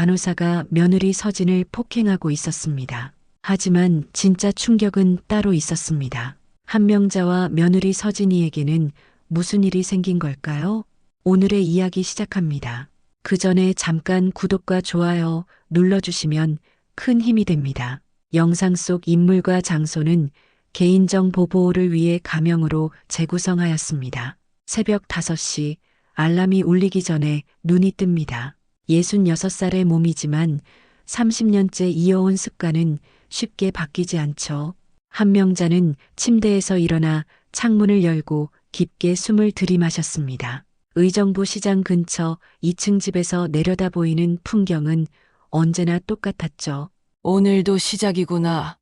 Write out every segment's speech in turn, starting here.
간호사가 며느리 서진을 폭행하고 있었습니다. 하지만 진짜 충격은 따로 있었습니다. 한명자와 며느리 서진이에게는 무슨 일이 생긴 걸까요? 오늘의 이야기 시작합니다. 그 전에 잠깐 구독과 좋아요 눌러주시면 큰 힘이 됩니다. 영상 속 인물과 장소는 개인정보 보호를 위해 가명으로 재구성하였습니다. 새벽 5시 알람이 울리기 전에 눈이 뜹니다. 66살의 몸이지만 30년째 이어온 습관은 쉽게 바뀌지 않죠. 한명자는 침대에서 일어나 창문을 열고 깊게 숨을 들이마셨습니다. 의정부 시장 근처 2층 집에서 내려다 보이는 풍경은 언제나 똑같았죠. 오늘도 시작이구나.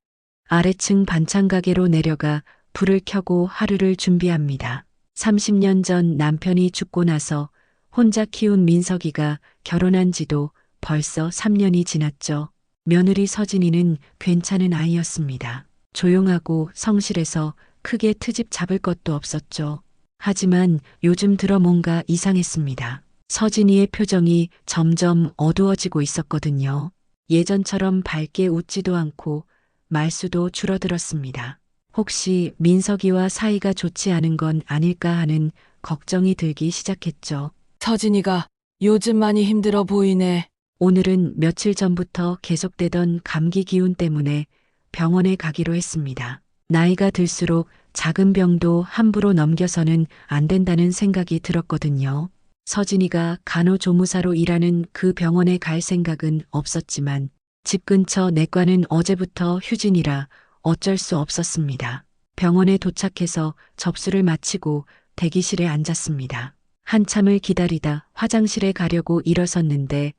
아래층 반찬 가게로 내려가 불을 켜고 하루를 준비합니다. 30년 전 남편이 죽고 나서 혼자 키운 민석이가 결혼한 지도 벌써 3년이 지났죠. 며느리 서진이는 괜찮은 아이였습니다. 조용하고 성실해서 크게 트집 잡을 것도 없었죠. 하지만 요즘 들어 뭔가 이상했습니다. 서진이의 표정이 점점 어두워지고 있었거든요. 예전처럼 밝게 웃지도 않고 말수도 줄어들었습니다. 혹시 민석이와 사이가 좋지 않은 건 아닐까 하는 걱정이 들기 시작했죠. 서진이가 요즘 많이 힘들어 보이네. 오늘은 며칠 전부터 계속되던 감기 기운 때문에 병원에 가기로 했습니다. 나이가 들수록 작은 병도 함부로 넘겨서는 안 된다는 생각이 들었거든요. 서진이가 간호조무사로 일하는 그 병원에 갈 생각은 없었지만 집 근처 내과는 어제부터 휴진이라 어쩔 수 없었습니다. 병원에 도착해서 접수를 마치고 대기실에 앉았습니다. 한참을 기다리다 화장실에 가려고 일어섰는데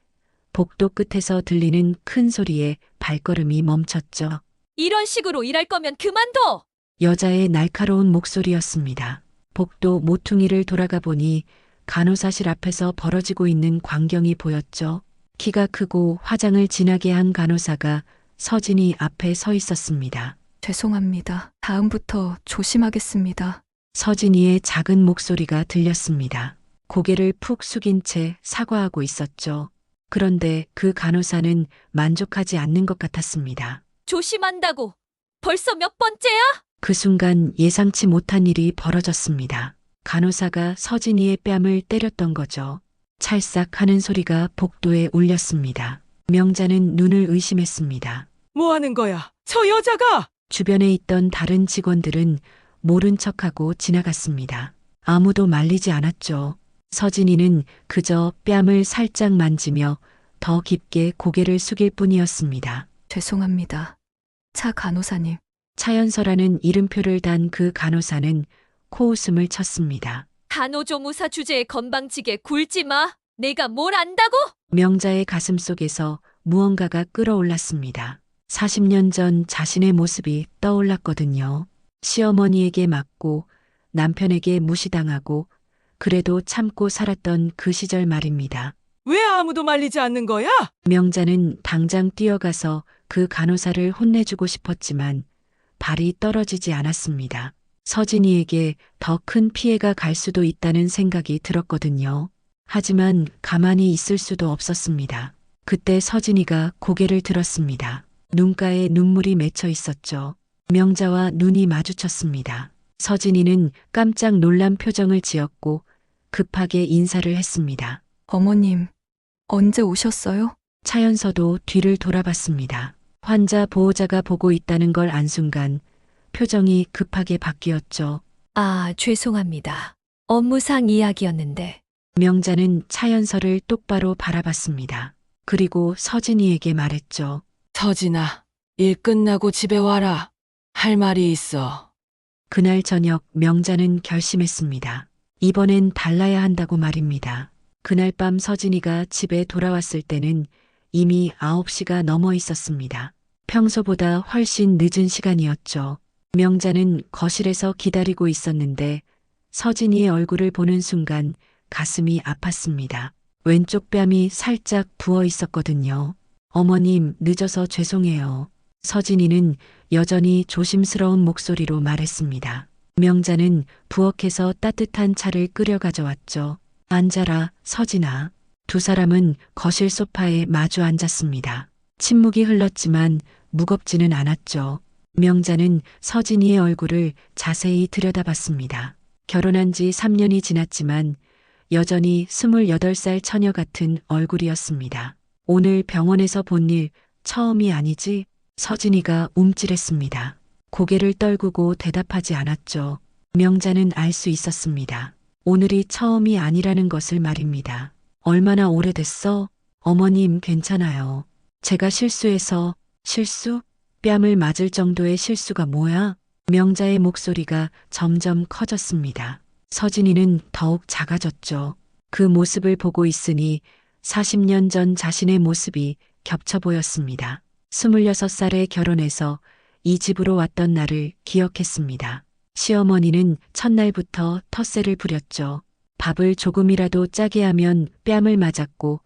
복도 끝에서 들리는 큰 소리에 발걸음이 멈췄죠. 이런 식으로 일할 거면 그만둬! 여자의 날카로운 목소리였습니다. 복도 모퉁이를 돌아가 보니 간호사실 앞에서 벌어지고 있는 광경이 보였죠. 키가 크고 화장을 진하게 한 간호사가 서진이 앞에 서 있었습니다. 죄송합니다. 다음부터 조심하겠습니다. 서진이의 작은 목소리가 들렸습니다. 고개를 푹 숙인 채 사과하고 있었죠. 그런데 그 간호사는 만족하지 않는 것 같았습니다. 조심한다고! 벌써 몇 번째야? 그 순간 예상치 못한 일이 벌어졌습니다. 간호사가 서진이의 뺨을 때렸던 거죠. 찰싹 하는 소리가 복도에 울렸습니다. 명자는 눈을 의심했습니다. 뭐 하는 거야? 저 여자가! 주변에 있던 다른 직원들은 모른 척하고 지나갔습니다. 아무도 말리지 않았죠. 서진이는 그저 뺨을 살짝 만지며 더 깊게 고개를 숙일 뿐이었습니다. 죄송합니다. 차 간호사님. 차연서라는 이름표를 단 그 간호사는 코웃음을 쳤습니다. 간호조무사 주제에 건방지게 굴지 마! 내가 뭘 안다고? 명자의 가슴 속에서 무언가가 끓어올랐습니다. 40년 전 자신의 모습이 떠올랐거든요. 시어머니에게 맞고 남편에게 무시당하고 그래도 참고 살았던 그 시절 말입니다. 왜 아무도 말리지 않는 거야? 명자는 당장 뛰어가서 그 간호사를 혼내주고 싶었지만 발이 떨어지지 않았습니다. 서진이에게 더 큰 피해가 갈 수도 있다는 생각이 들었거든요. 하지만 가만히 있을 수도 없었습니다. 그때 서진이가 고개를 들었습니다. 눈가에 눈물이 맺혀 있었죠. 명자와 눈이 마주쳤습니다. 서진이는 깜짝 놀란 표정을 지었고 급하게 인사를 했습니다. 어머님, 언제 오셨어요? 차연서도 뒤를 돌아봤습니다. 환자 보호자가 보고 있다는 걸 안 순간 표정이 급하게 바뀌었죠. 아, 죄송합니다. 업무상 이야기였는데. 명자는 차연서를 똑바로 바라봤습니다. 그리고 서진이에게 말했죠. 서진아, 일 끝나고 집에 와라. 할 말이 있어. 그날 저녁 명자는 결심했습니다. 이번엔 달라야 한다고 말입니다. 그날 밤 서진이가 집에 돌아왔을 때는 이미 9시가 넘어 있었습니다. 평소보다 훨씬 늦은 시간이었죠. 명자는 거실에서 기다리고 있었는데 서진이의 얼굴을 보는 순간 가슴이 아팠습니다. 왼쪽 뺨이 살짝 부어 있었거든요. 어머님, 늦어서 죄송해요. 서진이는 여전히 조심스러운 목소리로 말했습니다. 명자는 부엌에서 따뜻한 차를 끓여 가져왔죠. 앉아라, 서진아. 두 사람은 거실 소파에 마주 앉았습니다. 침묵이 흘렀지만 무겁지는 않았죠. 명자는 서진이의 얼굴을 자세히 들여다봤습니다. 결혼한 지 3년이 지났지만 여전히 28살 처녀 같은 얼굴이었습니다. 오늘 병원에서 본 일 처음이 아니지? 서진이가 움찔했습니다. 고개를 떨구고 대답하지 않았죠. 명자는 알 수 있었습니다. 오늘이 처음이 아니라는 것을 말입니다. 얼마나 오래됐어? 어머님 괜찮아요. 제가 실수해서 실수? 뺨을 맞을 정도의 실수가 뭐야? 명자의 목소리가 점점 커졌습니다. 서진이는 더욱 작아졌죠. 그 모습을 보고 있으니 40년 전 자신의 모습이 겹쳐 보였습니다. 26살에 결혼해서 이 집으로 왔던 날을 기억했습니다. 시어머니는 첫날부터 텃세를 부렸죠. 밥을 조금이라도 짜게 하면 뺨을 맞았고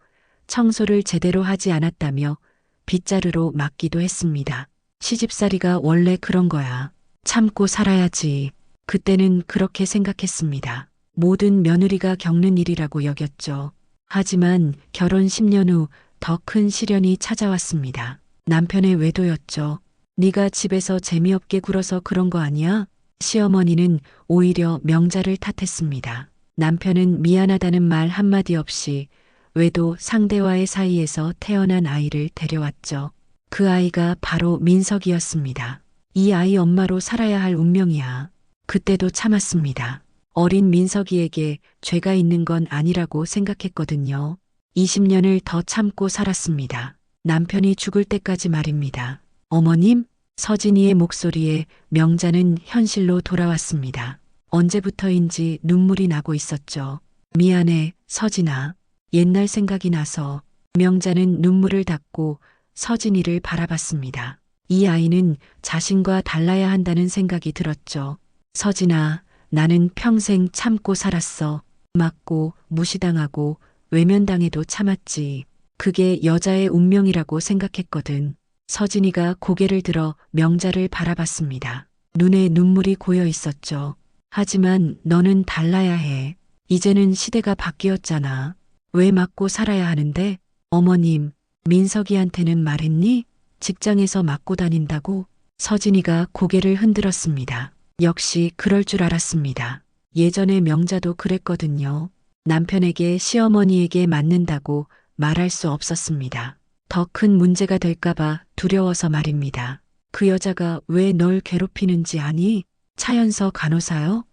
청소를 제대로 하지 않았다며 빗자루로 맞기도 했습니다. 시집살이가 원래 그런 거야. 참고 살아야지. 그때는 그렇게 생각했습니다. 모든 며느리가 겪는 일이라고 여겼죠. 하지만 결혼 10년 후 더 큰 시련이 찾아왔습니다. 남편의 외도였죠. 네가 집에서 재미없게 굴어서 그런 거 아니야? 시어머니는 오히려 명자를 탓했습니다. 남편은 미안하다는 말 한마디 없이 외도 상대와의 사이에서 태어난 아이를 데려왔죠. 그 아이가 바로 민석이었습니다. 이 아이 엄마로 살아야 할 운명이야. 그때도 참았습니다. 어린 민석이에게 죄가 있는 건 아니라고 생각했거든요. 20년을 더 참고 살았습니다. 남편이 죽을 때까지 말입니다. 어머님? 서진이의 목소리에 명자는 현실로 돌아왔습니다. 언제부터인지 눈물이 나고 있었죠. 미안해, 서진아. 옛날 생각이 나서. 명자는 눈물을 닦고 서진이를 바라봤습니다. 이 아이는 자신과 달라야 한다는 생각이 들었죠. 서진아, 나는 평생 참고 살았어. 맞고 무시당하고 외면당해도 참았지. 그게 여자의 운명이라고 생각했거든. 서진이가 고개를 들어 명자를 바라봤습니다. 눈에 눈물이 고여 있었죠. 하지만 너는 달라야 해. 이제는 시대가 바뀌었잖아. 왜 맞고 살아야 하는데? 어머님, 민석이한테는 말했니? 직장에서 맞고 다닌다고? 서진이가 고개를 흔들었습니다. 역시 그럴 줄 알았습니다. 예전에 명자도 그랬거든요. 남편에게 시어머니에게 맞는다고 말할 수 없었습니다. 더 큰 문제가 될까봐 두려워서 말입니다. 그 여자가 왜 널 괴롭히는지 아니? 차연서 간호사요?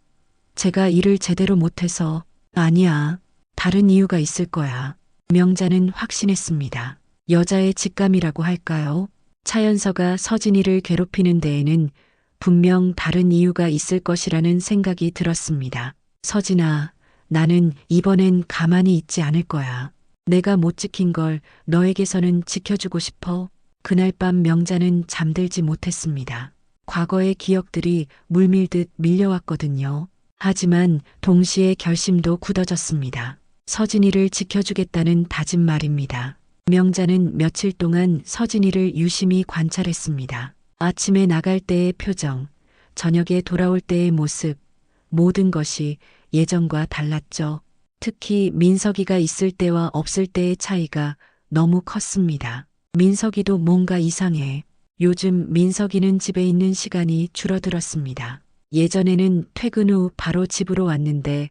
제가 일을 제대로 못해서. 아니야. 다른 이유가 있을 거야. 명자는 확신했습니다. 여자의 직감이라고 할까요? 차연서가 서진이를 괴롭히는 데에는 분명 다른 이유가 있을 것이라는 생각이 들었습니다. 서진아, 나는 이번엔 가만히 있지 않을 거야. 내가 못 지킨 걸 너에게서는 지켜주고 싶어. 그날 밤 명자는 잠들지 못했습니다. 과거의 기억들이 물밀듯 밀려왔거든요. 하지만 동시에 결심도 굳어졌습니다. 서진이를 지켜주겠다는 다짐 말입니다. 명자는 며칠 동안 서진이를 유심히 관찰했습니다. 아침에 나갈 때의 표정, 저녁에 돌아올 때의 모습, 모든 것이 예전과 달랐죠. 특히 민석이가 있을 때와 없을 때의 차이가 너무 컸습니다. 민석이도 뭔가 이상해. 요즘 민석이는 집에 있는 시간이 줄어들었습니다. 예전에는 퇴근 후 바로 집으로 왔는데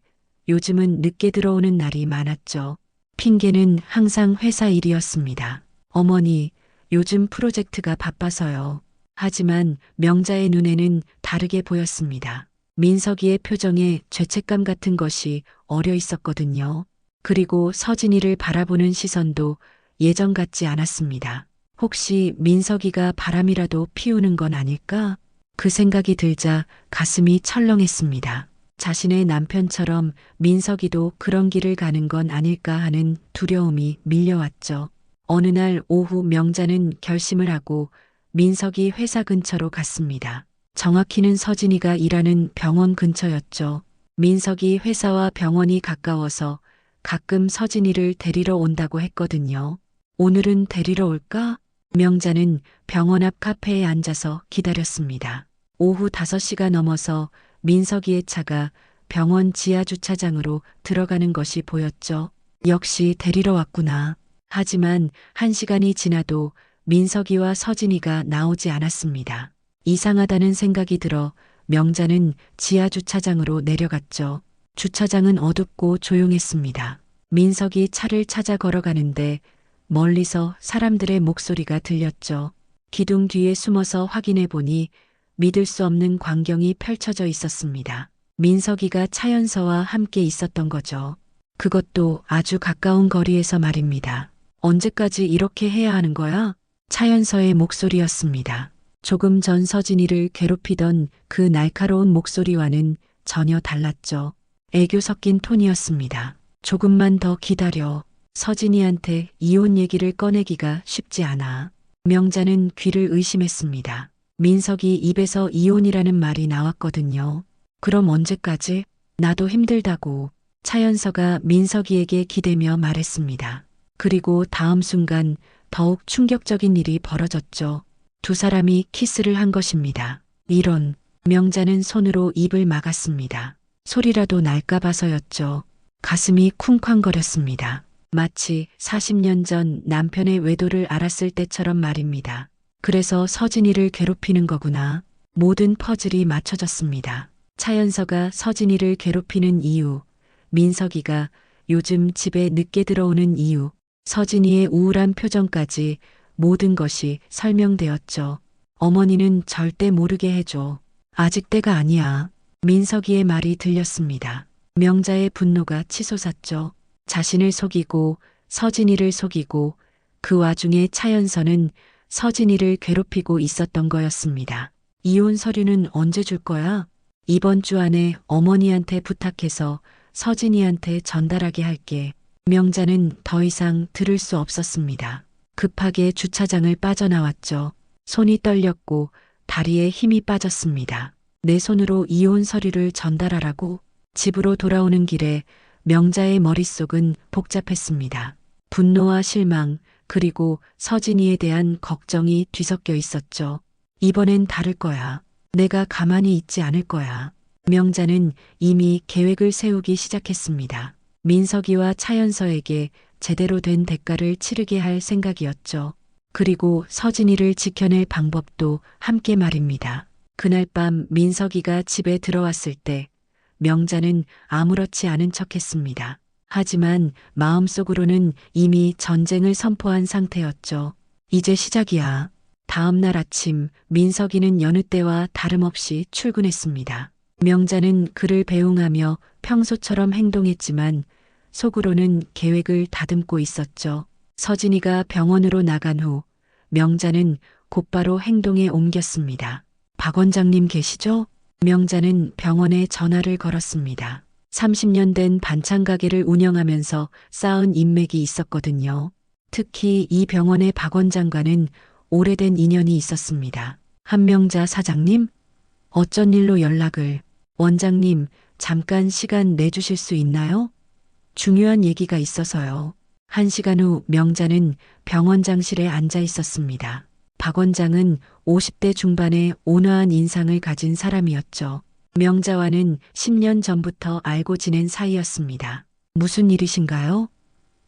요즘은 늦게 들어오는 날이 많았죠. 핑계는 항상 회사 일이었습니다. 어머니, 요즘 프로젝트가 바빠서요. 하지만 명자의 눈에는 다르게 보였습니다. 민석이의 표정에 죄책감 같은 것이 어려 있었거든요. 그리고 서진이를 바라보는 시선도 예전 같지 않았습니다. 혹시 민석이가 바람이라도 피우는 건 아닐까? 그 생각이 들자 가슴이 철렁했습니다. 자신의 남편처럼 민석이도 그런 길을 가는 건 아닐까 하는 두려움이 밀려왔죠. 어느 날 오후 명자는 결심을 하고 민석이 회사 근처로 갔습니다. 정확히는 서진이가 일하는 병원 근처였죠. 민석이 회사와 병원이 가까워서 가끔 서진이를 데리러 온다고 했거든요. 오늘은 데리러 올까? 명자는 병원 앞 카페에 앉아서 기다렸습니다. 오후 5시가 넘어서 민석이의 차가 병원 지하 주차장으로 들어가는 것이 보였죠. 역시 데리러 왔구나. 하지만 1시간이 지나도 민석이와 서진이가 나오지 않았습니다. 이상하다는 생각이 들어 명자는 지하 주차장으로 내려갔죠. 주차장은 어둡고 조용했습니다. 민석이 차를 찾아 걸어가는데 멀리서 사람들의 목소리가 들렸죠. 기둥 뒤에 숨어서 확인해 보니 믿을 수 없는 광경이 펼쳐져 있었습니다. 민석이가 차연서와 함께 있었던 거죠. 그것도 아주 가까운 거리에서 말입니다. 언제까지 이렇게 해야 하는 거야? 차연서의 목소리였습니다. 조금 전 서진이를 괴롭히던 그 날카로운 목소리와는 전혀 달랐죠. 애교 섞인 톤이었습니다. 조금만 더 기다려. 서진이한테 이혼 얘기를 꺼내기가 쉽지 않아. 명자는 귀를 의심했습니다. 민석이 입에서 이혼이라는 말이 나왔거든요. 그럼 언제까지? 나도 힘들다고. 차연서가 민석이에게 기대며 말했습니다. 그리고 다음 순간 더욱 충격적인 일이 벌어졌죠. 두 사람이 키스를 한 것입니다. 이런, 명자는 손으로 입을 막았습니다. 소리라도 날까 봐서였죠. 가슴이 쿵쾅거렸습니다. 마치 40년 전 남편의 외도를 알았을 때처럼 말입니다. 그래서 서진이를 괴롭히는 거구나. 모든 퍼즐이 맞춰졌습니다. 차연서가 서진이를 괴롭히는 이유, 민석이가 요즘 집에 늦게 들어오는 이유, 서진이의 우울한 표정까지 모든 것이 설명되었죠. 어머니는 절대 모르게 해줘. 아직 때가 아니야. 민석이의 말이 들렸습니다. 명자의 분노가 치솟았죠. 자신을 속이고 서진이를 속이고 그 와중에 차연서는 서진이를 괴롭히고 있었던 거였습니다. 이혼 서류는 언제 줄 거야? 이번 주 안에 어머니한테 부탁해서 서진이한테 전달하게 할게. 명자는 더 이상 들을 수 없었습니다. 급하게 주차장을 빠져나왔죠. 손이 떨렸고 다리에 힘이 빠졌습니다. 내 손으로 이혼 서류를 전달하라고? 집으로 돌아오는 길에 명자의 머릿속은 복잡했습니다. 분노와 실망, 그리고 서진이에 대한 걱정이 뒤섞여 있었죠. 이번엔 다를 거야. 내가 가만히 있지 않을 거야. 명자는 이미 계획을 세우기 시작했습니다. 민석이와 차연서에게 제대로 된 대가를 치르게 할 생각이었죠. 그리고 서진이를 지켜낼 방법도 함께 말입니다. 그날 밤 민석이가 집에 들어왔을 때 명자는 아무렇지 않은 척했습니다. 하지만 마음속으로는 이미 전쟁을 선포한 상태였죠. 이제 시작이야. 다음 날 아침 민석이는 여느 때와 다름없이 출근했습니다. 명자는 그를 배웅하며 평소처럼 행동했지만 속으로는 계획을 다듬고 있었죠. 서진이가 병원으로 나간 후 명자는 곧바로 행동에 옮겼습니다. 박 원장님 계시죠? 명자는 병원에 전화를 걸었습니다. 30년 된 반찬 가게를 운영하면서 쌓은 인맥이 있었거든요. 특히 이 병원의 박 원장과는 오래된 인연이 있었습니다. 한명자 사장님? 어쩐 일로 연락을? 원장님, 잠깐 시간 내주실 수 있나요? 중요한 얘기가 있어서요. 1시간 후 명자는 병원장실에 앉아 있었습니다. 박 원장은 50대 중반의 온화한 인상을 가진 사람이었죠. 명자와는 10년 전부터 알고 지낸 사이였습니다. 무슨 일이신가요?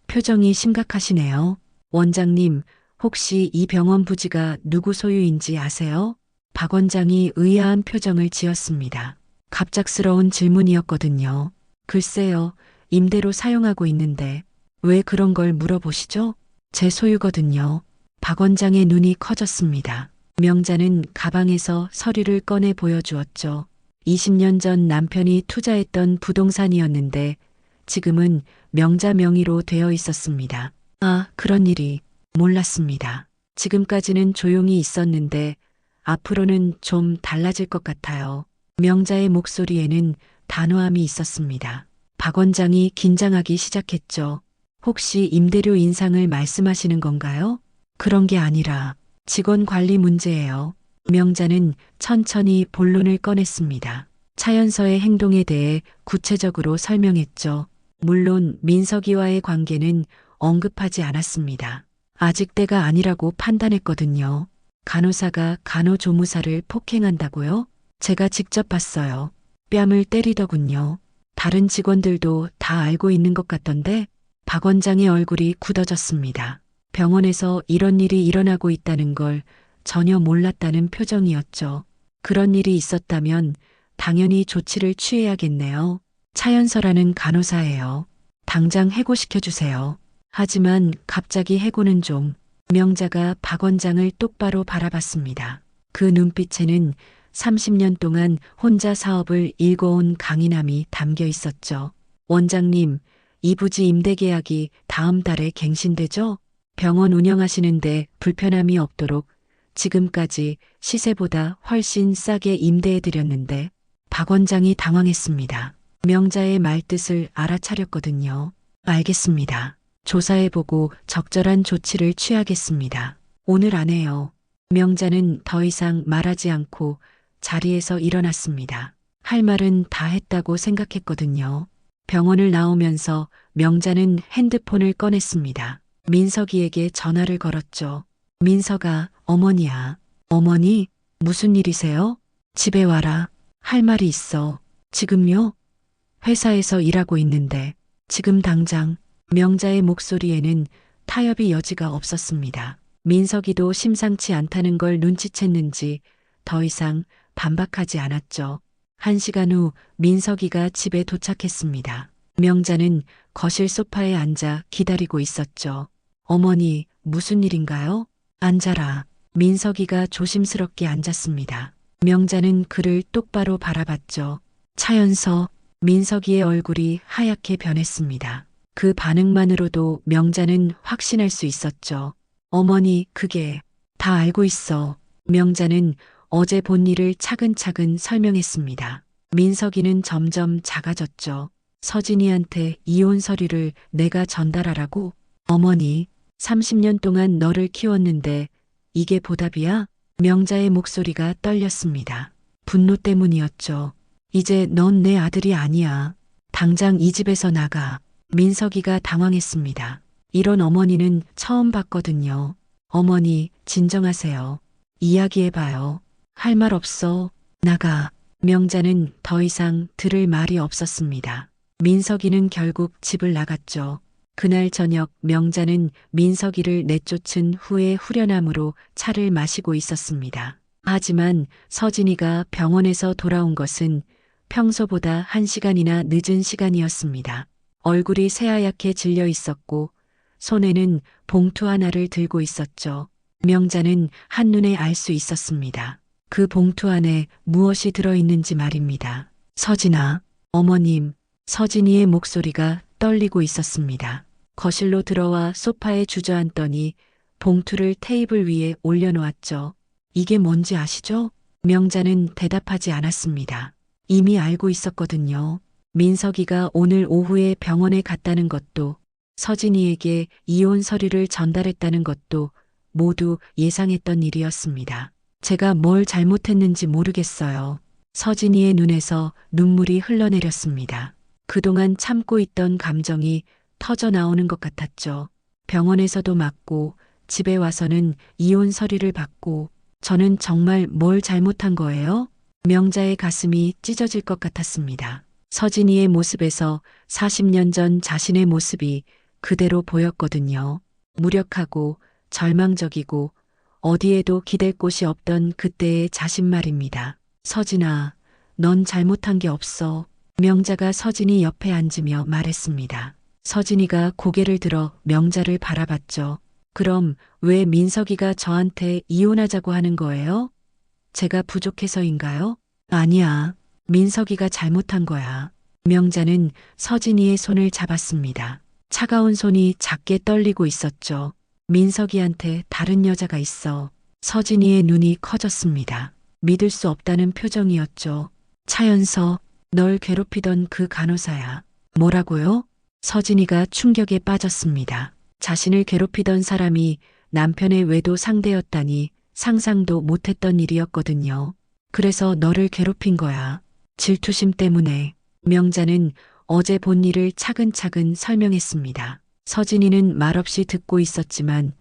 표정이 심각하시네요. 원장님, 혹시 이 병원 부지가 누구 소유인지 아세요? 박 원장이 의아한 표정을 지었습니다. 갑작스러운 질문이었거든요. 글쎄요, 임대로 사용하고 있는데 왜 그런 걸 물어보시죠? 제 소유거든요. 박 원장의 눈이 커졌습니다. 명자는 가방에서 서류를 꺼내 보여주었죠. 20년 전 남편이 투자했던 부동산이었는데 지금은 명자 명의로 되어 있었습니다. 아, 그런 일이 몰랐습니다. 지금까지는 조용히 있었는데 앞으로는 좀 달라질 것 같아요. 명자의 목소리에는 단호함이 있었습니다. 박 원장이 긴장하기 시작했죠. 혹시 임대료 인상을 말씀하시는 건가요? 그런 게 아니라 직원 관리 문제예요. 명자는 천천히 본론을 꺼냈습니다. 차연서의 행동에 대해 구체적으로 설명했죠. 물론 민석이와의 관계는 언급하지 않았습니다. 아직 때가 아니라고 판단했거든요. 간호사가 간호조무사를 폭행한다고요? 제가 직접 봤어요. 뺨을 때리더군요. 다른 직원들도 다 알고 있는 것 같던데 박 원장의 얼굴이 굳어졌습니다. 병원에서 이런 일이 일어나고 있다는 걸 전혀 몰랐다는 표정이었죠. 그런 일이 있었다면 당연히 조치를 취해야겠네요. 차연서라는 간호사예요. 당장 해고시켜 주세요. 하지만 갑자기 해고는 좀. 명자가 박 원장을 똑바로 바라봤습니다. 그 눈빛에는 30년 동안 혼자 사업을 일궈온 강인함이 담겨 있었죠. 원장님, 이 부지 임대 계약이 다음 달에 갱신되죠? 병원 운영하시는데 불편함이 없도록 지금까지 시세보다 훨씬 싸게 임대해 드렸는데 박 원장이 당황했습니다. 명자의 말뜻을 알아차렸거든요. 알겠습니다. 조사해보고 적절한 조치를 취하겠습니다. 오늘 안에요. 명자는 더 이상 말하지 않고 자리에서 일어났습니다. 할 말은 다 했다고 생각했거든요. 병원을 나오면서 명자는 핸드폰을 꺼냈습니다. 민석이에게 전화를 걸었죠. 민석아, 어머니야. 어머니, 무슨 일이세요? 집에 와라. 할 말이 있어. 지금요? 회사에서 일하고 있는데 지금 당장. 명자의 목소리에는 타협의 여지가 없었습니다. 민석이도 심상치 않다는 걸 눈치챘는지 더 이상 반박하지 않았죠. 1시간 후 민석이가 집에 도착했습니다. 명자는 거실 소파에 앉아 기다리고 있었죠. 어머니, 무슨 일인가요? 앉아라. 민석이가 조심스럽게 앉았습니다. 명자는 그를 똑바로 바라봤죠. 차연서, 민석이의 얼굴이 하얗게 변했습니다. 그 반응만으로도 명자는 확신할 수 있었죠. 어머니, 그게 다 알고 있어. 명자는 어제 본 일을 차근차근 설명했습니다. 민석이는 점점 작아졌죠. 서진이한테 이혼 서류를 내가 전달하라고? 어머니, 30년 동안 너를 키웠는데 이게 보답이야? 명자의 목소리가 떨렸습니다. 분노 때문이었죠. 이제 넌 내 아들이 아니야. 당장 이 집에서 나가. 민석이가 당황했습니다. 이런 어머니는 처음 봤거든요. 어머니, 진정하세요. 이야기해봐요. 할 말 없어. 나가. 명자는 더 이상 들을 말이 없었습니다. 민석이는 결국 집을 나갔죠. 그날 저녁 명자는 민석이를 내쫓은 후에 후련함으로 차를 마시고 있었습니다. 하지만 서진이가 병원에서 돌아온 것은 평소보다 1시간이나 늦은 시간이었습니다. 얼굴이 새하얗게 질려 있었고 손에는 봉투 하나를 들고 있었죠. 명자는 한눈에 알 수 있었습니다. 그 봉투 안에 무엇이 들어있는지 말입니다. 서진아, 어머님, 서진이의 목소리가 떨리고 있었습니다. 거실로 들어와 소파에 주저앉더니 봉투를 테이블 위에 올려놓았죠. 이게 뭔지 아시죠? 명자는 대답하지 않았습니다. 이미 알고 있었거든요. 민석이가 오늘 오후에 병원에 갔다는 것도 서진이에게 이혼 서류를 전달했다는 것도 모두 예상했던 일이었습니다. 제가 뭘 잘못했는지 모르겠어요. 서진이의 눈에서 눈물이 흘러내렸습니다. 그동안 참고 있던 감정이 터져 나오는 것 같았죠. 병원에서도 맞고 집에 와서는 이혼 서류를 받고 저는 정말 뭘 잘못한 거예요? 명자의 가슴이 찢어질 것 같았습니다. 서진이의 모습에서 40년 전 자신의 모습이 그대로 보였거든요. 무력하고 절망적이고 어디에도 기댈 곳이 없던 그때의 자신 말입니다. 서진아, 넌 잘못한 게 없어. 명자가 서진이 옆에 앉으며 말했습니다. 서진이가 고개를 들어 명자를 바라봤죠. 그럼 왜 민석이가 저한테 이혼하자고 하는 거예요? 제가 부족해서인가요? 아니야. 민석이가 잘못한 거야. 명자는 서진이의 손을 잡았습니다. 차가운 손이 작게 떨리고 있었죠. 민석이한테 다른 여자가 있어. 서진이의 눈이 커졌습니다. 믿을 수 없다는 표정이었죠. 차연서, 널 괴롭히던 그 간호사야. 뭐라고요? 서진이가 충격에 빠졌습니다. 자신을 괴롭히던 사람이 남편의 외도 상대였다니 상상도 못했던 일이었거든요. 그래서 너를 괴롭힌 거야. 질투심 때문에. 명자는 어제 본 일을 차근차근 설명했습니다. 서진이는 말없이 듣고 있었지만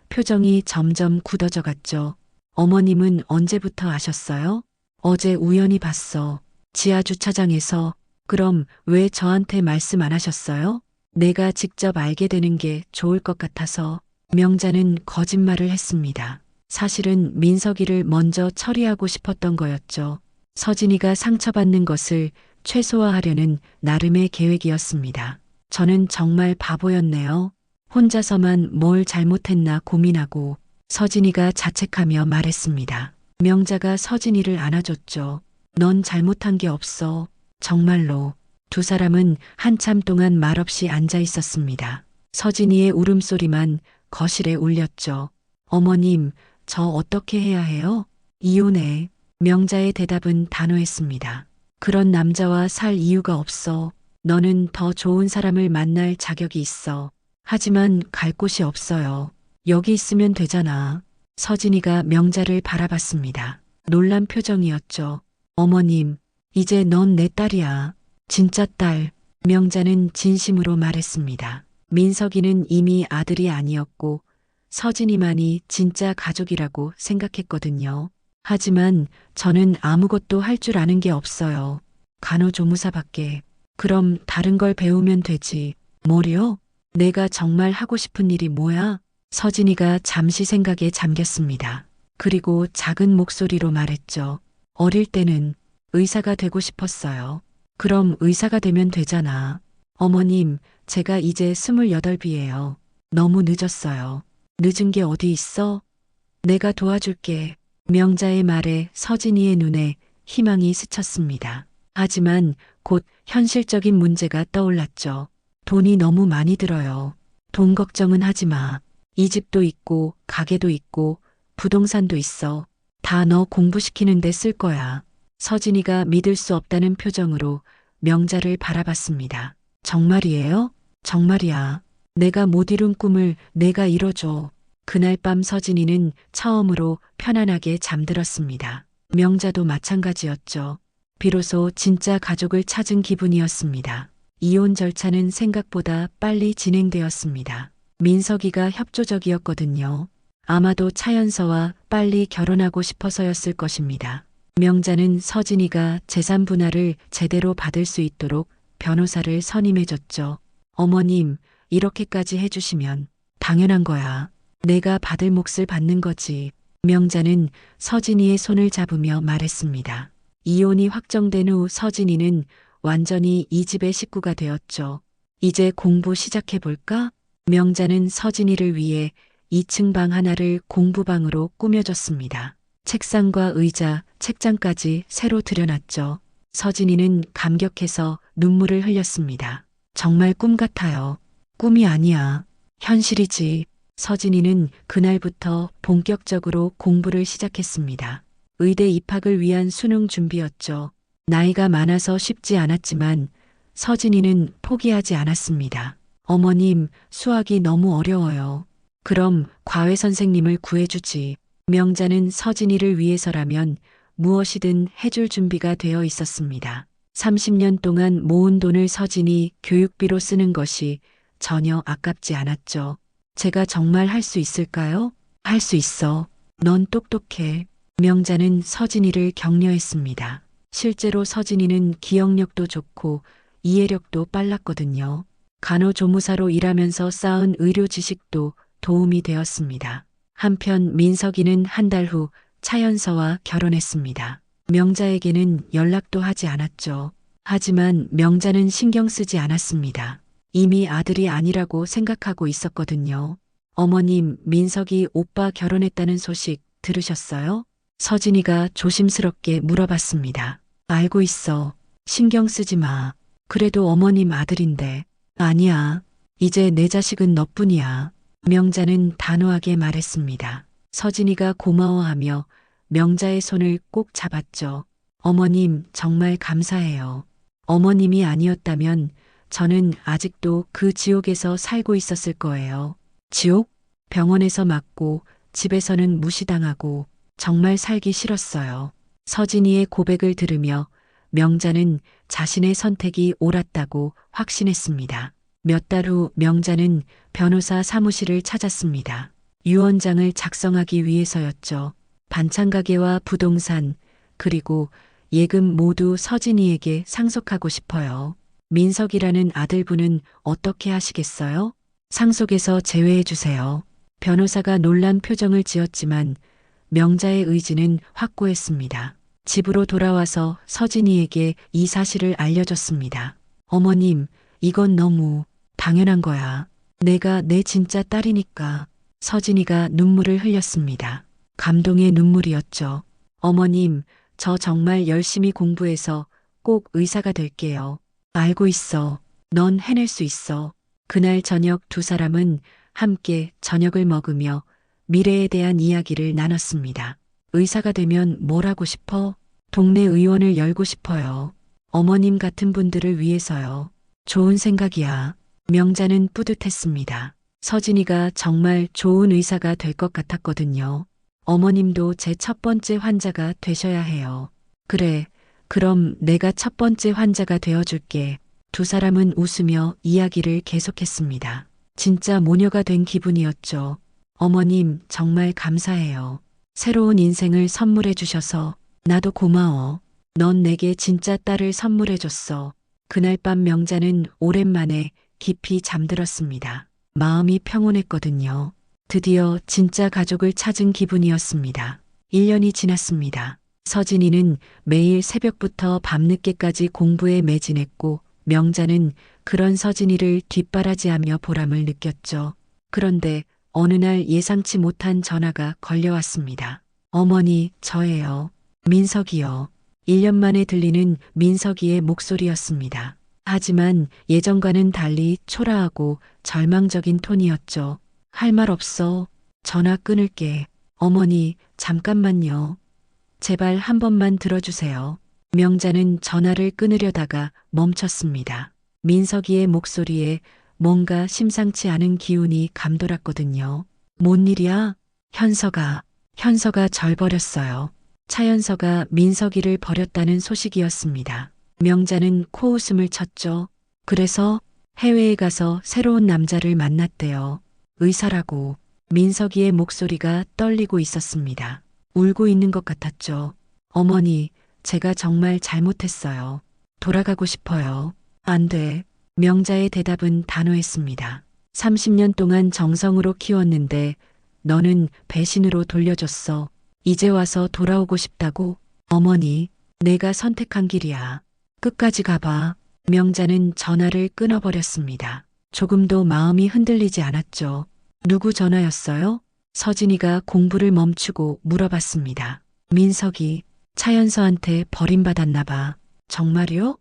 표정이 점점 굳어져 갔죠. 어머님은 언제부터 아셨어요? 어제 우연히 봤어. 지하 주차장에서. 그럼 왜 저한테 말씀 안 하셨어요? 내가 직접 알게 되는 게 좋을 것 같아서. 명자는 거짓말을 했습니다. 사실은 민석이를 먼저 처리하고 싶었던 거였죠. 서진이가 상처받는 것을 최소화하려는 나름의 계획이었습니다. 저는 정말 바보였네요. 혼자서만 뭘 잘못했나 고민하고. 서진이가 자책하며 말했습니다. 명자가 서진이를 안아줬죠. 넌 잘못한 게 없어. 정말로. 두 사람은 한참 동안 말없이 앉아 있었습니다. 서진이의 울음소리만 거실에 울렸죠. 어머님, 저 어떻게 해야 해요? 이혼해. 명자의 대답은 단호했습니다. 그런 남자와 살 이유가 없어. 너는 더 좋은 사람을 만날 자격이 있어. 하지만 갈 곳이 없어요. 여기 있으면 되잖아. 서진이가 명자를 바라봤습니다. 놀란 표정이었죠. 어머님, 이제 넌 내 딸이야. 진짜 딸. 명자는 진심으로 말했습니다. 민석이는 이미 아들이 아니었고 서진이만이 진짜 가족이라고 생각했거든요. 하지만 저는 아무것도 할 줄 아는 게 없어요. 간호조무사밖에. 그럼 다른 걸 배우면 되지. 뭐요? 내가 정말 하고 싶은 일이 뭐야? 서진이가 잠시 생각에 잠겼습니다. 그리고 작은 목소리로 말했죠. 어릴 때는 의사가 되고 싶었어요. 그럼 의사가 되면 되잖아. 어머님, 제가 이제 28이에요. 너무 늦었어요. 늦은 게 어디 있어? 내가 도와줄게. 명자의 말에 서진이의 눈에 희망이 스쳤습니다. 하지만 곧 현실적인 문제가 떠올랐죠. 돈이 너무 많이 들어요. 돈 걱정은 하지 마. 이 집도 있고 가게도 있고 부동산도 있어. 다 너 공부시키는데 쓸 거야. 서진이가 믿을 수 없다는 표정으로 명자를 바라봤습니다. 정말이에요? 정말이야. 내가 못 이룬 꿈을 내가 이뤄줘. 그날 밤 서진이는 처음으로 편안하게 잠들었습니다. 명자도 마찬가지였죠. 비로소 진짜 가족을 찾은 기분이었습니다. 이혼 절차는 생각보다 빨리 진행되었습니다. 민석이가 협조적이었거든요. 아마도 차연서와 빨리 결혼하고 싶어서였을 것입니다. 명자는 서진이가 재산 분할을 제대로 받을 수 있도록 변호사를 선임해줬죠. 어머님, 이렇게까지 해주시면 당연한 거야. 내가 받을 몫을 받는 거지. 명자는 서진이의 손을 잡으며 말했습니다. 이혼이 확정된 후 서진이는 완전히 이 집의 식구가 되었죠. 이제 공부 시작해볼까? 명자는 서진이를 위해 2층 방 하나를 공부방으로 꾸며줬습니다. 책상과 의자, 책장까지 새로 들여놨죠. 서진이는 감격해서 눈물을 흘렸습니다. 정말 꿈 같아요. 꿈이 아니야. 현실이지. 서진이는 그날부터 본격적으로 공부를 시작했습니다. 의대 입학을 위한 수능 준비였죠. 나이가 많아서 쉽지 않았지만 서진이는 포기하지 않았습니다. 어머님, 수학이 너무 어려워요. 그럼 과외 선생님을 구해주지. 명자는 서진이를 위해서라면 무엇이든 해줄 준비가 되어 있었습니다. 30년 동안 모은 돈을 서진이 교육비로 쓰는 것이 전혀 아깝지 않았죠. 제가 정말 할 수 있을까요? 할 수 있어. 넌 똑똑해. 명자는 서진이를 격려했습니다. 실제로 서진이는 기억력도 좋고 이해력도 빨랐거든요. 간호조무사로 일하면서 쌓은 의료 지식도 도움이 되었습니다. 한편 민석이는 한 달 후 차연서와 결혼했습니다. 명자에게는 연락도 하지 않았죠. 하지만 명자는 신경 쓰지 않았습니다. 이미 아들이 아니라고 생각하고 있었거든요. 어머님, 민석이 오빠 결혼했다는 소식 들으셨어요? 서진이가 조심스럽게 물어봤습니다. 알고 있어. 신경 쓰지 마. 그래도 어머님 아들인데. 아니야. 이제 내 자식은 너뿐이야. 명자는 단호하게 말했습니다. 서진이가 고마워하며 명자의 손을 꼭 잡았죠. 어머님, 정말 감사해요. 어머님이 아니었다면 저는 아직도 그 지옥에서 살고 있었을 거예요. 지옥? 병원에서 맞고 집에서는 무시당하고 정말 살기 싫었어요. 서진이의 고백을 들으며 명자는 자신의 선택이 옳았다고 확신했습니다. 몇 달 후 명자는 변호사 사무실을 찾았습니다. 유언장을 작성하기 위해서였죠. 반찬 가게와 부동산, 그리고 예금 모두 서진이에게 상속하고 싶어요. 민석이라는 아들분은 어떻게 하시겠어요? 상속에서 제외해 주세요. 변호사가 놀란 표정을 지었지만 명자의 의지는 확고했습니다. 집으로 돌아와서 서진이에게 이 사실을 알려줬습니다. 어머님, 이건 너무 당연한 거야. 내가 내 진짜 딸이니까. 서진이가 눈물을 흘렸습니다. 감동의 눈물이었죠. 어머님, 저 정말 열심히 공부해서 꼭 의사가 될게요. 알고 있어. 넌 해낼 수 있어. 그날 저녁 두 사람은 함께 저녁을 먹으며 미래에 대한 이야기를 나눴습니다. 의사가 되면 뭘 하고 싶어? 동네 의원을 열고 싶어요. 어머님 같은 분들을 위해서요. 좋은 생각이야. 명자는 뿌듯했습니다. 서진이가 정말 좋은 의사가 될 것 같았거든요. 어머님도 제 첫 번째 환자가 되셔야 해요. 그래, 그럼 내가 첫 번째 환자가 되어줄게. 두 사람은 웃으며 이야기를 계속했습니다. 진짜 모녀가 된 기분이었죠. 어머님, 정말 감사해요. 새로운 인생을 선물해 주셔서 나도 고마워. 넌 내게 진짜 딸을 선물해 줬어. 그날 밤 명자는 오랜만에 깊이 잠들었습니다. 마음이 평온했거든요. 드디어 진짜 가족을 찾은 기분이었습니다. 1년이 지났습니다. 서진이는 매일 새벽부터 밤늦게까지 공부에 매진했고 명자는 그런 서진이를 뒷바라지하며 보람을 느꼈죠. 그런데 어느 날 예상치 못한 전화가 걸려왔습니다. 어머니, 저예요. 민석이요. 1년 만에 들리는 민석이의 목소리였습니다. 하지만 예전과는 달리 초라하고 절망적인 톤이었죠. 할 말 없어. 전화 끊을게. 어머니, 잠깐만요. 제발 한 번만 들어주세요. 명자는 전화를 끊으려다가 멈췄습니다. 민석이의 목소리에 뭔가 심상치 않은 기운이 감돌았거든요. 뭔 일이야? 현서가 절 버렸어요. 차현서가 민석이를 버렸다는 소식이었습니다. 명자는 코웃음을 쳤죠. 그래서 해외에 가서 새로운 남자를 만났대요. 의사라고. 민석이의 목소리가 떨리고 있었습니다. 울고 있는 것 같았죠. 어머니, 제가 정말 잘못했어요. 돌아가고 싶어요. 안 돼. 명자의 대답은 단호했습니다. 30년 동안 정성으로 키웠는데 너는 배신으로 돌려줬어. 이제 와서 돌아오고 싶다고? 어머니, 내가 선택한 길이야. 끝까지 가봐. 명자는 전화를 끊어버렸습니다. 조금도 마음이 흔들리지 않았죠. 누구 전화였어요? 서진이가 공부를 멈추고 물어봤습니다. 민석이 차연서한테 버림받았나 봐. 정말요?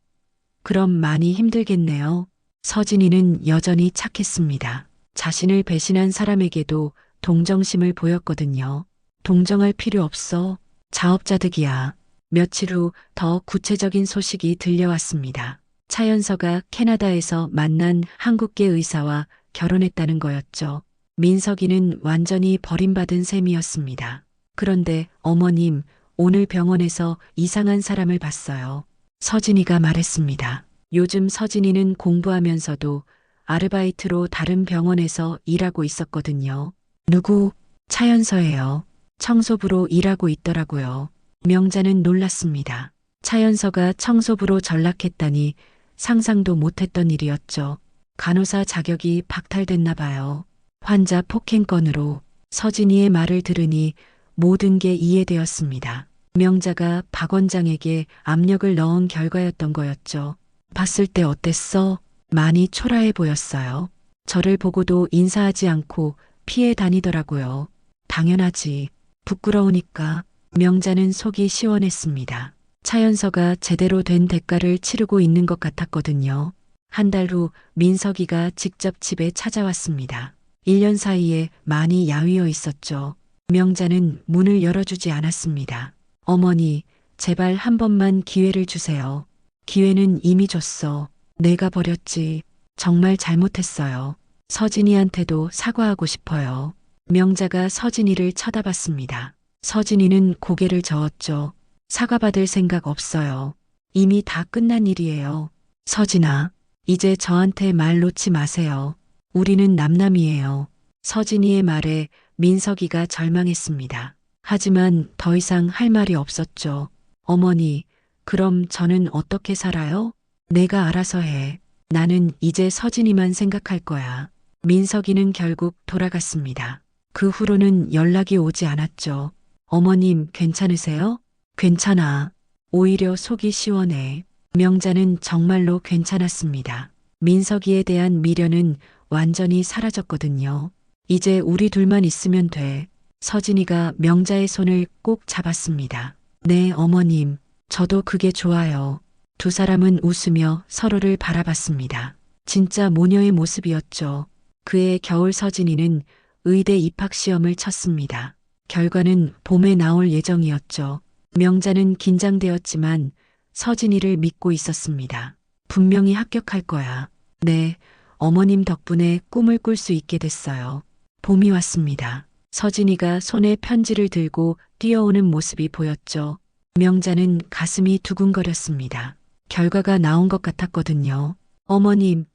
그럼 많이 힘들겠네요. 서진이는 여전히 착했습니다. 자신을 배신한 사람에게도 동정심을 보였거든요. 동정할 필요 없어. 자업자득이야. 며칠 후 더 구체적인 소식이 들려왔습니다. 차연서가 캐나다에서 만난 한국계 의사와 결혼했다는 거였죠. 민석이는 완전히 버림받은 셈이었습니다. 그런데 어머님, 오늘 병원에서 이상한 사람을 봤어요. 서진이가 말했습니다. 요즘 서진이는 공부하면서도 아르바이트로 다른 병원에서 일하고 있었거든요. 누구? 차연서예요. 청소부로 일하고 있더라고요. 명자는 놀랐습니다. 차연서가 청소부로 전락했다니 상상도 못했던 일이었죠. 간호사 자격이 박탈됐나 봐요. 환자 폭행 건으로. 서진이의 말을 들으니 모든 게 이해되었습니다. 명자가 박 원장에게 압력을 넣은 결과였던 거였죠. 봤을 때 어땠어? 많이 초라해 보였어요. 저를 보고도 인사하지 않고 피해 다니더라고요. 당연하지. 부끄러우니까. 명자는 속이 시원했습니다. 차연서가 제대로 된 대가를 치르고 있는 것 같았거든요. 한 달 후 민석이가 직접 집에 찾아왔습니다. 1년 사이에 많이 야위어 있었죠. 명자는 문을 열어주지 않았습니다. 어머니, 제발 한 번만 기회를 주세요. 기회는 이미 줬어. 내가 버렸지. 정말 잘못했어요. 서진이한테도 사과하고 싶어요. 명자가 서진이를 쳐다봤습니다. 서진이는 고개를 저었죠. 사과받을 생각 없어요. 이미 다 끝난 일이에요. 서진아, 이제 저한테 말 놓지 마세요. 우리는 남남이에요. 서진이의 말에 민석이가 절망했습니다. 하지만 더 이상 할 말이 없었죠. 어머니, 그럼 저는 어떻게 살아요? 내가 알아서 해. 나는 이제 서진이만 생각할 거야. 민석이는 결국 돌아갔습니다. 그 후로는 연락이 오지 않았죠. 어머님, 괜찮으세요? 괜찮아. 오히려 속이 시원해. 명자는 정말로 괜찮았습니다. 민석이에 대한 미련은 완전히 사라졌거든요. 이제 우리 둘만 있으면 돼. 서진이가 명자의 손을 꼭 잡았습니다. 네, 어머님. 저도 그게 좋아요. 두 사람은 웃으며 서로를 바라봤습니다. 진짜 모녀의 모습이었죠. 그해 겨울 서진이는 의대 입학 시험을 쳤습니다. 결과는 봄에 나올 예정이었죠. 명자는 긴장되었지만 서진이를 믿고 있었습니다. 분명히 합격할 거야. 네, 어머님 덕분에 꿈을 꿀 수 있게 됐어요. 봄이 왔습니다. 서진이가 손에 편지를 들고 뛰어오는 모습이 보였죠. 명자는 가슴이 두근거렸습니다. 결과가 나온 것 같았거든요. 어머님,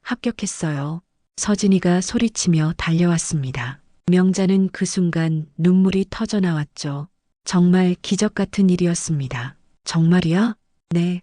합격했어요. 서진이가 소리치며 달려왔습니다. 명자는 그 순간 눈물이 터져 나왔죠. 정말 기적 같은 일이었습니다. 정말이야? 네,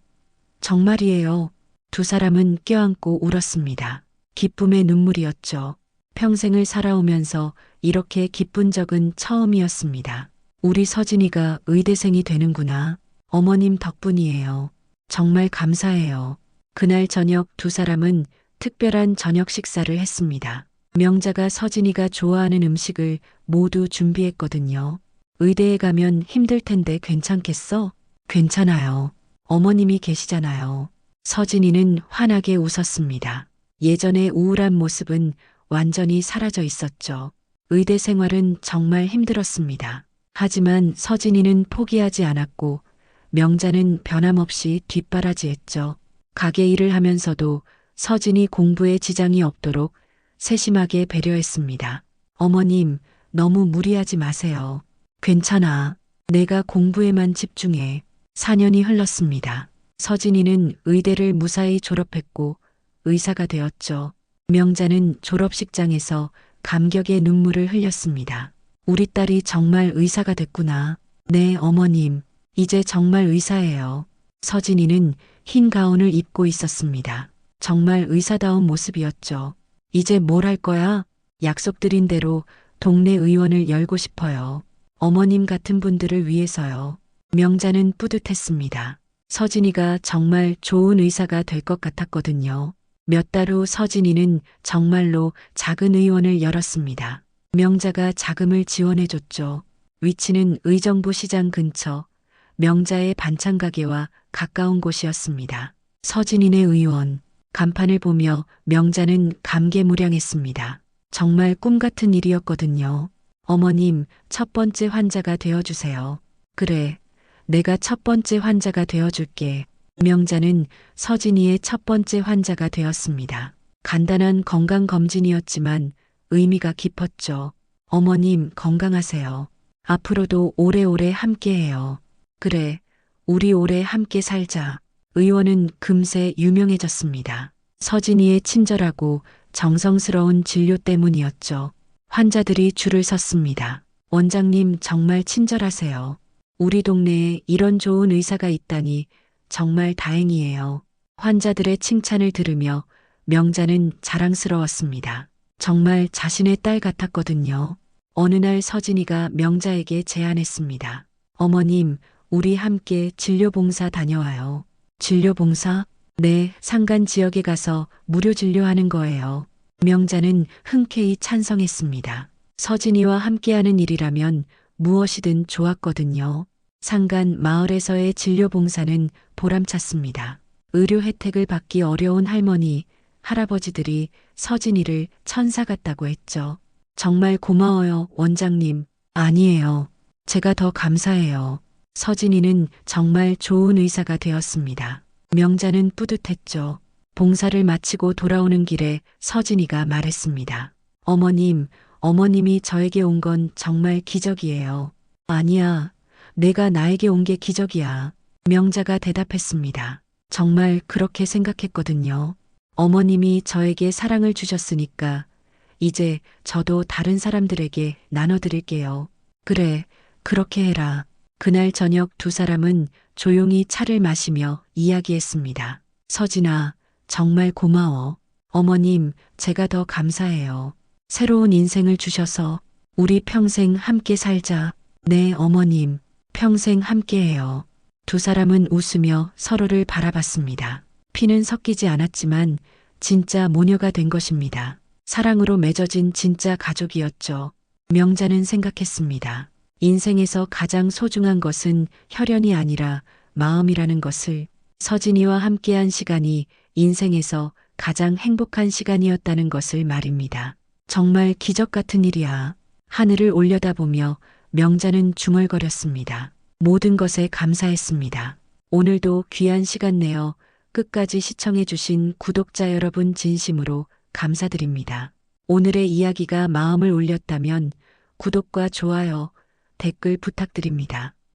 정말이에요. 두 사람은 껴안고 울었습니다. 기쁨의 눈물이었죠. 평생을 살아오면서 이렇게 기쁜 적은 처음이었습니다. 우리 서진이가 의대생이 되는구나. 어머님 덕분이에요. 정말 감사해요. 그날 저녁 두 사람은 특별한 저녁 식사를 했습니다. 명자가 서진이가 좋아하는 음식을 모두 준비했거든요. 의대에 가면 힘들 텐데 괜찮겠어? 괜찮아요. 어머님이 계시잖아요. 서진이는 환하게 웃었습니다. 예전의 우울한 모습은 완전히 사라져 있었죠. 의대 생활은 정말 힘들었습니다. 하지만 서진이는 포기하지 않았고 명자는 변함없이 뒷바라지했죠. 가게 일을 하면서도 서진이 공부에 지장이 없도록 세심하게 배려했습니다. 어머님, 너무 무리하지 마세요. 괜찮아. 내가 공부에만 집중해. 4년이 흘렀습니다. 서진이는 의대를 무사히 졸업했고 의사가 되었죠. 명자는 졸업식장에서 감격의 눈물을 흘렸습니다. 우리 딸이 정말 의사가 됐구나. 네, 어머님. 이제 정말 의사예요. 서진이는 흰 가운을 입고 있었습니다. 정말 의사다운 모습이었죠. 이제 뭘 할 거야? 약속드린 대로 동네 의원을 열고 싶어요. 어머님 같은 분들을 위해서요. 명자는 뿌듯했습니다. 서진이가 정말 좋은 의사가 될 것 같았거든요. 몇 달 후 서진이는 정말로 작은 의원을 열었습니다. 명자가 자금을 지원해줬죠. 위치는 의정부 시장 근처, 명자의 반찬 가게와 가까운 곳이었습니다. 서진이네 의원, 간판을 보며 명자는 감개무량했습니다. 정말 꿈 같은 일이었거든요. 어머님, 첫 번째 환자가 되어주세요. 그래, 내가 첫 번째 환자가 되어줄게. 명자는 서진이의 첫 번째 환자가 되었습니다. 간단한 건강검진이었지만 의미가 깊었죠. 어머님 건강하세요. 앞으로도 오래오래 함께해요. 그래, 우리 오래 함께 살자. 의원은 금세 유명해졌습니다. 서진이의 친절하고 정성스러운 진료 때문이었죠. 환자들이 줄을 섰습니다. 원장님 정말 친절하세요. 우리 동네에 이런 좋은 의사가 있다니 정말 다행이에요. 환자들의 칭찬을 들으며 명자는 자랑스러웠습니다. 정말 자신의 딸 같았거든요. 어느 날 서진이가 명자에게 제안했습니다. 어머님, 우리 함께 진료봉사 다녀와요. 진료봉사? 네, 산간 지역에 가서 무료 진료하는 거예요. 명자는 흔쾌히 찬성했습니다. 서진이와 함께하는 일이라면 무엇이든 좋았거든요. 산간 마을에서의 진료봉사는 보람찼습니다. 의료 혜택을 받기 어려운 할머니, 할아버지들이 서진이를 천사 같다고 했죠. 정말 고마워요, 원장님. 아니에요. 제가 더 감사해요. 서진이는 정말 좋은 의사가 되었습니다. 명자는 뿌듯했죠. 봉사를 마치고 돌아오는 길에 서진이가 말했습니다. 어머님, 어머님이 저에게 온 건 정말 기적이에요. 아니야, 내가 나에게 온 게 기적이야. 명자가 대답했습니다. 정말 그렇게 생각했거든요. 어머님이 저에게 사랑을 주셨으니까 이제 저도 다른 사람들에게 나눠드릴게요. 그래, 그렇게 해라. 그날 저녁 두 사람은 조용히 차를 마시며 이야기했습니다. 서진아, 정말 고마워. 어머님, 제가 더 감사해요. 새로운 인생을 주셔서 우리 평생 함께 살자. 네, 어머님, 평생 함께해요. 두 사람은 웃으며 서로를 바라봤습니다. 피는 섞이지 않았지만 진짜 모녀가 된 것입니다. 사랑으로 맺어진 진짜 가족이었죠. 명자는 생각했습니다. 인생에서 가장 소중한 것은 혈연이 아니라 마음이라는 것을, 서진이와 함께한 시간이 인생에서 가장 행복한 시간이었다는 것을 말입니다. 정말 기적 같은 일이야. 하늘을 올려다보며 명자는 중얼거렸습니다. 모든 것에 감사했습니다. 오늘도 귀한 시간 내어 끝까지 시청해주신 구독자 여러분 진심으로 감사드립니다. 오늘의 이야기가 마음을 울렸다면 구독과 좋아요, 댓글 부탁드립니다.